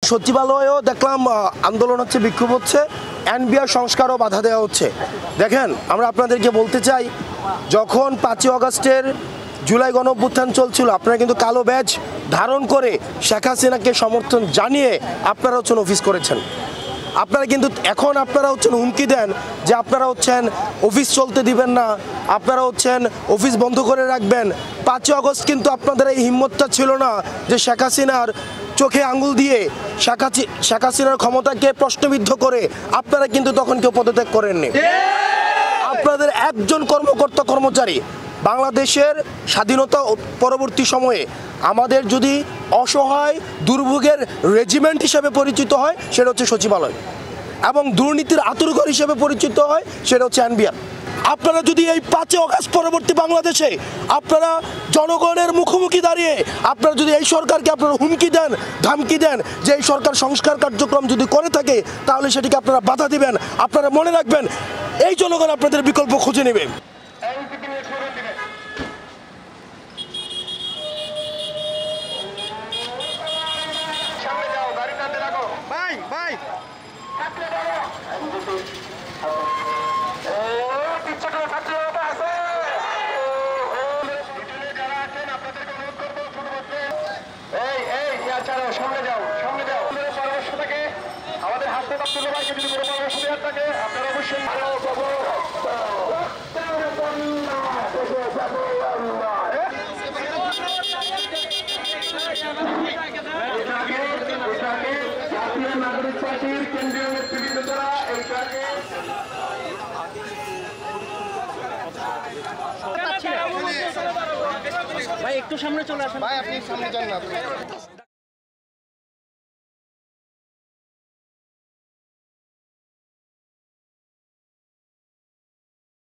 সচিবালয়েও দেখলাম আন্দোলন হচ্ছে, বিক্ষোভ হচ্ছে, এনবিআর সংস্কারও বাধা দেওয়া হচ্ছে। দেখেন, আমরা আপনাদেরকে বলতে চাই, যখন 5ই আগস্টের জুলাই গণঅভ্যুত্থান চলছিল, আপনারা কিন্তু কালো ব্যাজ ধারণ করে শেখ হাসিনাকে সমর্থন জানিয়ে আপনারা হচ্ছেন অফিস করেছেন। আপনারা কিন্তু এখন আপনারা হচ্ছেন হুমকি দেন যে আপনারা হচ্ছেন অফিস চলতে দিবেন না, আপনারা হচ্ছেন অফিস বন্ধ করে রাখবেন। 5ই আগস্ট কিন্তু আপনাদের এই হিম্মতটা ছিল না যে শেখ হাসিনার চোখে আঙ্গুল দিয়ে শেখ হাসিনার ক্ষমতাকে প্রশ্নবিদ্ধ করে আপনারা কিন্তু তখন কেউ পদত্যাগ করেননি। আপনাদের একজন কর্মকর্তা কর্মচারী বাংলাদেশের স্বাধীনতা পরবর্তী সময়ে আমাদের যদি অসহায় দুর্ভোগের রেজিমেন্ট হিসেবে পরিচিত হয়, সেটা হচ্ছে সচিবালয়, এবং দুর্নীতির আতুরঘর হিসেবে পরিচিত হয়, সেটা হচ্ছে এনবিআর। আপনারা যদি এই 5ই আগস্ট পরবর্তী বাংলাদেশে আপনারা জনগণের মুখোমুখি দাঁড়িয়ে আপনারা যদি এই সরকারকে আপনারা হুমকি দেন, ধামকি দেন যে এই সরকার সংস্কার কার্যক্রম যদি করে থাকে তাহলে সেটিকে আপনারা বাধা দিবেন, আপনারা মনে রাখবেন এই জনগণ আপনাদের বিকল্প খুঁজে নেবে। সামনে যাও, সামনে যাও। পরামর্শ থাকে আমাদের হাসপাতাল সবাইকে যদি কোনো পরামর্শ দেওয়ার থাকে আপনারা অবশ্যই জাতীয় নাগরিক পার্টির কেন্দ্রীয় নেতৃবৃন্দ দ্বারা এই ট্রাকে ভাই একটু সামনে চলে আসেন। ভাই আপনি সামনে যান না।